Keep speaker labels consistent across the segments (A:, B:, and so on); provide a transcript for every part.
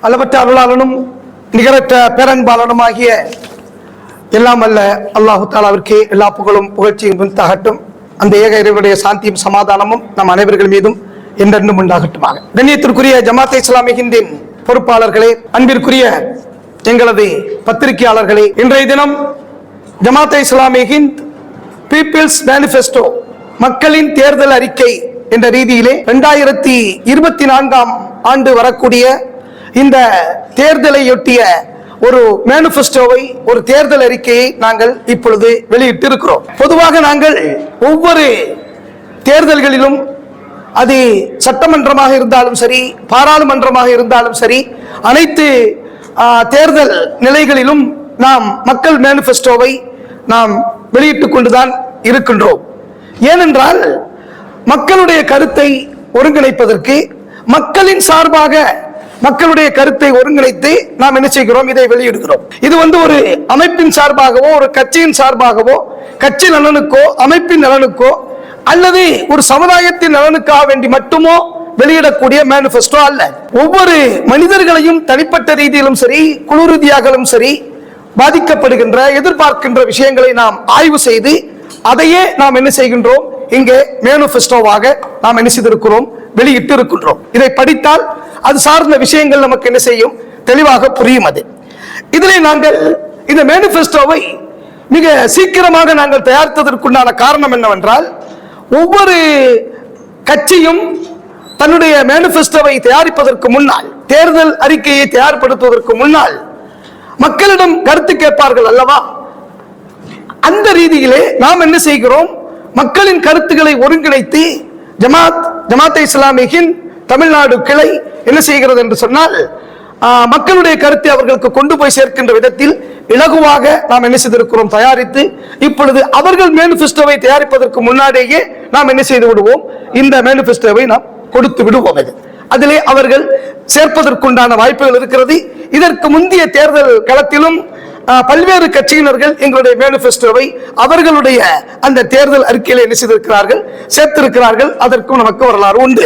A: அளவற்ற அருளாளனும் நிகரற்ற பேரன்பாளனுமாகிய எல்லாம் அல்ல அல்லாஹு தாலாவிற்கு எல்லா புகழும் புகழ்ச்சியும் உண்டாகட்டும். அந்த ஏக இறைவனுடைய சாந்தியும் சமாதானமும் நம் அனைவர்கள் மீதும் என்றென்றும் உண்டாகட்டுமாக. கண்ணியத்திற்குரிய ஜமாத்தை இஸ்லாமியின் பொறுப்பாளர்களே, அன்பிற்குரிய எங்களது பத்திரிகையாளர்களே, இன்றைய தினம் ஜமாத்தை இஸ்லாமி ஹிந்த் பீப்பிள்ஸ் மேனிஃபெஸ்டோ மக்களின் தேர்தல் அறிக்கை என்ற ரீதியிலே 2024ஆம் ஆண்டு வரக்கூடிய இந்த தேர்தலையொட்டிய ஒரு மேனிஃபெஸ்டோவை, ஒரு தேர்தல் அறிக்கையை நாங்கள் இப்பொழுது வெளியிட்டு இருக்கிறோம். பொதுவாக நாங்கள் ஒவ்வொரு தேர்தல்களிலும், அது சட்டமன்றமாக இருந்தாலும் சரி, பாராளுமன்றமாக இருந்தாலும் சரி, அனைத்து தேர்தல் நிலைகளிலும் நாம் மக்கள் மேனிஃபெஸ்டோவை நாம் வெளியிட்டுக் கொண்டுதான் இருக்கின்றோம். ஏனென்றால் மக்களுடைய கருத்தை ஒருங்கிணைப்பதற்கு, மக்களின் சார்பாக மக்களுடைய கருத்தை ஒருங்கிணைத்து நாம் என்ன செய்கிறோம், இதை வெளியிடுகிறோம். இது ஒரு அமைப்பின் சார்பாகவோ, ஒரு கட்சியின் சார்பாகவோ, கட்சி நலனுக்கோ, அமைப்பின் நலனுக்கோ, அல்லது ஒரு சமுதாயத்தின் நலனுக்காக வேண்டி மட்டுமோ வெளியிடக்கூடிய மேனிஃபெஸ்டோ அல்ல. ஒவ்வொரு மனிதர்களையும் தனிப்பட்ட ரீதியிலும் சரி, குழு ரீதியாகவும் சரி, பாதிக்கப்படுகின்ற, எதிர்பார்க்கின்ற விஷயங்களை நாம் ஆய்வு செய்து அதையே நாம் என்ன செய்கின்றோம், இங்கே மேனிஃபெஸ்டோவாக நாம் என்ன செய்திருக்கிறோம், வெளியிட்டு இருக்கின்றோம். இதை படித்தால் அது சார்ந்த விஷயங்கள் நமக்கு என்ன செய்யும், தெளிவாக புரியும். அது இதிலே நாங்கள் இந்த மேனிஃபெஸ்டோவை மிக சீக்கிரமாக நாங்கள் தயாரித்ததற்குண்டான காரணம் என்னவென்றால், ஒவ்வொரு கட்சியும் தன்னுடைய மேனிஃபெஸ்டோவை தயாரிப்பதற்கு முன்னால், தேர்தல் அறிக்கையை தயார்படுத்துவதற்கு முன்னால் மக்களிடம் கருத்து கேட்பார்கள் அல்லவா? அந்த ரீதியிலே நாம் என்ன செய்கிறோம், மக்களின் கருத்துக்களை ஒருங்கிணைத்து ஜமாத்தை இஸ்லாமியின் தமிழ்நாடு கிளை என்ன செய்கிறது என்று சொன்னால், மக்களுடைய கருத்தை அவர்களுக்கு கொண்டு போய் சேர்க்கின்ற விதத்தில் இலகுவாக நாம் என்ன செய்திருக்கிறோம், தயாரித்து இப்பொழுது அவர்கள் மேனிஃபெஸ்டோவை தயாரிப்பதற்கு முன்னாடியே நாம் என்ன செய்து விடுவோம், இந்த மேனிஃபெஸ்டோவை நாம் கொடுத்து விடுவோம். அதிலே அவர்கள் சேர்ப்பதற்குண்டான வாய்ப்புகள் இருக்கிறது. இதற்கு முந்தைய தேர்தல் களத்திலும் பல்வேறு கட்சியினர்கள் எங்களுடைய மேனிஃபெஸ்டோவை அவர்களுடைய அந்த தேர்தல் அறிக்கையில என்ன செய்திருக்கிறார்கள், சேர்த்திருக்கிறார்கள். அதற்கும் நமக்கு வரலாறு உண்டு.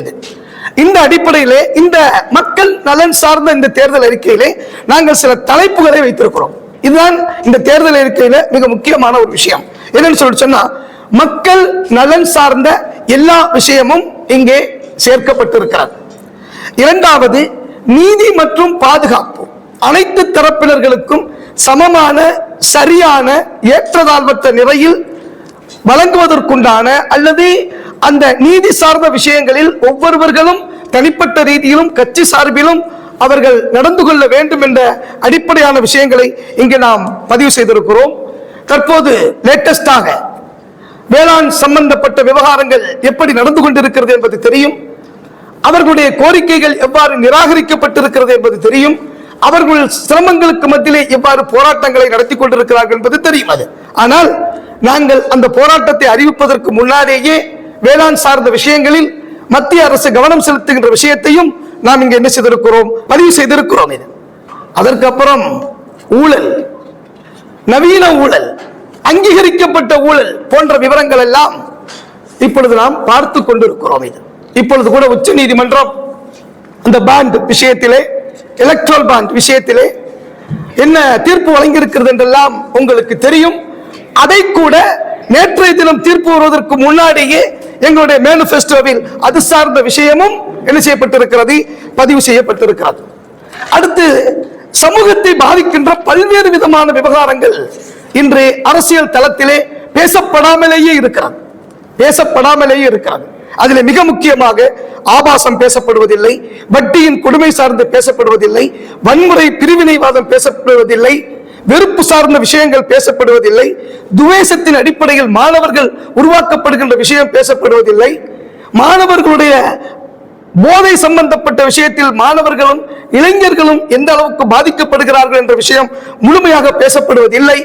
A: இந்த அடிப்படையிலே இந்த மக்கள் நலன் சார்ந்த இந்த தேர்தல் அறிக்கையிலே நாங்கள் சில தலைப்புகளை வைத்திருக்கிறோம். இதுதான் இந்த தேர்தல் அறிக்கையில மிக முக்கியமான ஒரு விஷயம். என்னன்னு சொல்லி சொன்னா, மக்கள் நலன் சார்ந்த எல்லா விஷயமும் இங்கே சேர்க்கப்பட்டிருக்கிறது. இரண்டாவது, நீதி மற்றும் பாதுகாப்பு அனைத்து தரப்பினர்களுக்கும் சமமான, சரியான, ஏற்றதாழ்வற்ற நிலையில் வழங்குவதற்குண்டான, அல்லது அந்த நீதி சார்ந்த விஷயங்களில் ஒவ்வொருவர்களும் தனிப்பட்ட ரீதியிலும் கட்சி சார்பிலும் அவர்கள் நடந்து கொள்ள வேண்டும் என்ற அடிப்படையான விஷயங்களை இங்கே நாம் பதிவு செய்திருக்கிறோம். தற்போது லேட்டஸ்டாக வேளாண் சம்பந்தப்பட்ட விவகாரங்கள் எப்படி நடந்து கொண்டிருக்கிறது என்பது தெரியும். அவர்களுடைய கோரிக்கைகள் எவ்வாறு நிராகரிக்கப்பட்டிருக்கிறது என்பது தெரியும். அவர்கள் சிரமங்களுக்கு மத்தியிலே எவ்வாறு போராட்டங்களை நடத்தி கொண்டிருக்கிறார்கள் என்பது தெரியும். அது ஆனால் நாங்கள் அந்த போராட்டத்தை அறிவிப்பதற்கு முன்னாலேயே வேளாண் சார்ந்த விஷயங்களில் மத்திய அரசு கவனம் செலுத்துகின்ற விஷயத்தையும் நாம் இங்கே என்ன செய்திருக்கிறோம், பதிவு செய்திருக்கிறோம். அதற்கு அப்புறம் ஊழல், நவீன ஊழல், அங்கீகரிக்கப்பட்ட ஊழல் போன்ற விவரங்கள் எல்லாம் இப்பொழுது நாம் பார்த்து கொண்டிருக்கிறோம். இப்பொழுது கூட உச்ச நீதிமன்றம் அந்த பாண்ட் விஷயத்திலே, எலக்ட்ரல் பாண்ட் விஷயத்திலே என்ன தீர்ப்பு வழங்கியிருக்கிறது என்றெல்லாம் உங்களுக்கு தெரியும். அதை கூட நேற்றைய தினம் தீர்ப்பு வருவதற்கு முன்னாடியே எங்களுடைய மேனிஃபெஸ்டோவில் அது சார்ந்த விஷயமும் என்ன செய்யப்பட்டிருக்கிறது, பதிவு செய்யப்பட்டிருக்கிறது. அடுத்து, சமூகத்தை பாதிக்கின்ற பல்வேறு விதமான விவகாரங்கள் இன்று அரசியல் தளத்திலே பேசப்படாமலேயே இருக்கிறது. அதில் மிக முக்கியமாக ஆபாசம் பேசப்படுவதில்லை, வட்டியின் கொடுமை சார்ந்து பேசப்படுவதில்லை, வன்முறை பிரிவினைவாதம் பேசப்படுவதில்லை, வெறுப்பு சார்ந்த விஷயங்கள் பேசப்படுவதில்லை, துவேஷத்தின் அடிப்படையில் மாணவர்கள் உருவாக்கப்படுகின்ற விஷயம் பேசப்படுவதில்லை, மாணவர்களுடைய போதை சம்பந்தப்பட்ட விஷயத்தில் மாணவர்களும் இளைஞர்களும் எந்த அளவுக்கு பாதிக்கப்படுகிறார்கள் என்ற விஷயம் முழுமையாக பேசப்படுவதில்லை.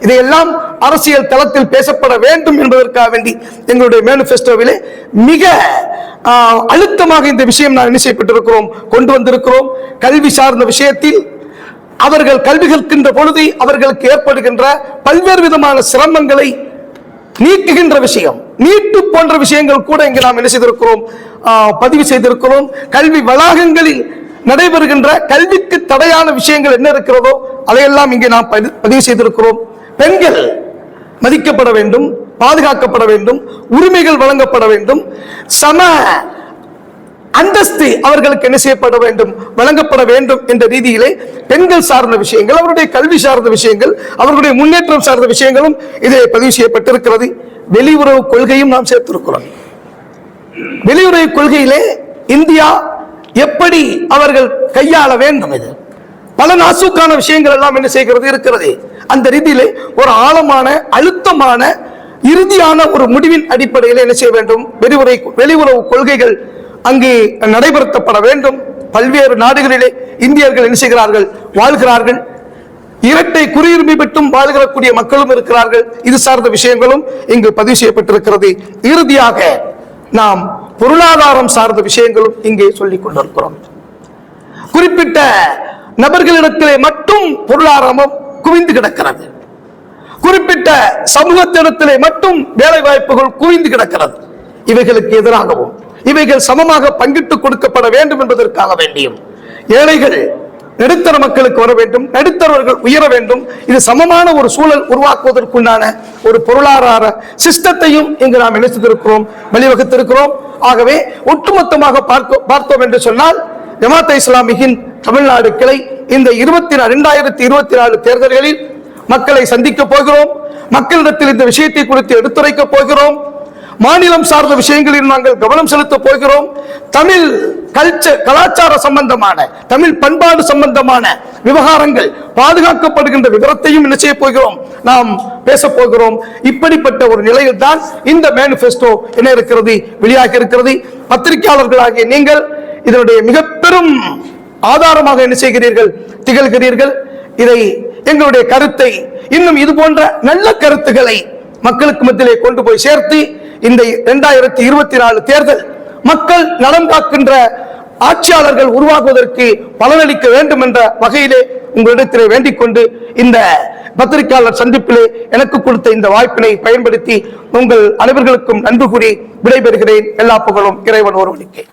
A: இதையெல்லாம் அரசியல் தளத்தில் பேசப்பட வேண்டும் என்பதற்காக வேண்டி எங்களுடைய மேனிஃபெஸ்டோவிலே மிக அழுத்தமாக இந்த விஷயம் நான் என்ன செய்யப்பட்டிருக்கிறோம், கொண்டு வந்திருக்கிறோம். கல்வி சார்ந்த விஷயத்தில் அவர்கள் கல்வி கற்கின்ற பொழுது அவர்களுக்கு ஏற்படுகின்ற பல்வேறு விதமான சிரமங்களை நீக்குகின்ற விஷயம், நீட்டு போன்ற விஷயங்கள் கூட இங்கே நாம் என்ன செய்திருக்கிறோம், பதிவு செய்திருக்கிறோம். கல்வி வளாகங்களில் நடைபெறுகின்ற கல்விக்கு தடையான விஷயங்கள் என்ன இருக்கிறதோ அதையெல்லாம் இங்கே நாம் பதிவு செய்திருக்கிறோம். பெண்கள் மதிக்கப்பட வேண்டும், பாதுகாக்கப்பட வேண்டும், உரிமைகள் வழங்கப்பட வேண்டும், சம அந்தஸ்து அவர்களுக்கு என்ன செய்யப்பட வேண்டும், வழங்கப்பட வேண்டும் என்ற ரீதியிலே பெண்கள் சார்ந்த விஷயங்கள், அவருடைய கல்வி சார்ந்த விஷயங்கள், அவர்களுடைய முன்னேற்றம் சார்ந்த விஷயங்களும் இதில் பதிவு செய்யப்பட்டிருக்கிறது. வெளியுறவு கொள்கையும் நாம் சேர்த்திருக்கிறோம். வெளியுறவு கொள்கையிலே இந்தியா எப்படி அவர்கள் கையாள வேண்டும், இது பல நாசுக்கான விஷயங்கள் எல்லாம் என்ன செய்கிறது இருக்கிறது. அந்த ரீதியிலே ஒரு ஆழமான அழுத்தமான இறுதியான ஒரு முடிவின் அடிப்படையில் என்ன செய்ய வேண்டும், வெளியுறவு கொள்கைகள் அங்கே நடைபெறுத்தப்பட வேண்டும். பல்வேறு நாடுகளிலே இந்தியர்கள் என்ன செய்கிறார்கள், வாழ்கிறார்கள். இரட்டை குடியுரிமை பெற்றும் வாழ்கிறக்கூடிய மக்களும் இருக்கிறார்கள். இது சார்ந்த விஷயங்களும் இங்கு பதிவு செய்யப்பட்டிருக்கிறது. இறுதியாக நாம் பொருளாதாரம் சார்ந்த விஷயங்களும் இங்கே சொல்லிக் கொண்டிருக்கிறோம். குறிப்பிட்ட நபர்களிடத்திலே மட்டும் பொருளாதாரம் குவிந்து கிடக்கிறது. குறிப்பிட்ட சமூகத்திடத்திலே மட்டும் வேலை வாய்ப்புகள் குவிந்து கிடக்கிறது. இவைகளுக்கு எதிராகவும் இவைகள் சமமாக பங்கிட்டு கொடுக்கப்பட வேண்டும் என்பதற்காக வேண்டியும் ஏழைகள் நடுத்தர மக்களுக்கு வர வேண்டும், நடுத்தரவர்கள் உயர வேண்டும். இது சமமான ஒரு சூழல் உருவாக்குவதற்குண்டான ஒரு பொருளாதார சிஸ்டத்தையும் இங்கு நாம் நினைத்திருக்கிறோம், வழிவகுத்திருக்கிறோம். ஆகவே ஒட்டுமொத்தமாக பார்த்தோம் என்று சொன்னால் ஜமாத் இஸ்லாமியின் தமிழ்நாடு கிளை இந்த 2024 தேர்தல்களில் மக்களை சந்திக்க போகிறோம். மக்களிடத்தில் இந்த விஷயத்தை குறித்து எடுத்துரைக்க போகிறோம். மாநிலம் சார்ந்த விஷயங்களில் நாங்கள் கவனம் செலுத்த போகிறோம். தமிழ் கலாச்சார சம்பந்தமான, தமிழ் பண்பாடு சம்பந்தமான விவகாரங்கள் பாதுகாக்கப்படுகின்ற விவரத்தையும் என்ன செய்ய போகிறோம், நாம் பேச போகிறோம். இப்படிப்பட்ட ஒரு நிலையில் தான் இந்த மேனிபெஸ்டோ என்ன இருக்கிறது, வெளியாகி இருக்கிறது. பத்திரிகையாளர்களாகிய நீங்கள் இதனுடைய மிக பெரும் ஆதாரமாக என்ன செய்கிறீர்கள், திகழ்கிறீர்கள். இதை எங்களுடைய கருத்தை இன்னும் இது போன்ற நல்ல கருத்துக்களை மக்களுக்கு மத்தியிலே கொண்டு போய் சேர்த்து இந்த 2024 தேர்தல் மக்கள் நலம் காக்கின்ற ஆட்சியாளர்கள் உருவாகுவதற்கு பலனளிக்க வேண்டும் என்ற வகையிலே உங்களிடத்திலே வேண்டிக் கொண்டு இந்த பத்திரிகையாளர் சந்திப்பிலே எனக்கு கொடுத்த இந்த வாய்ப்பினை பயன்படுத்தி உங்கள் அனைவர்களுக்கும் நன்றி கூறி விடைபெறுகிறேன். எல்லா புகழும் இறைவன் ஒருவனுக்கே.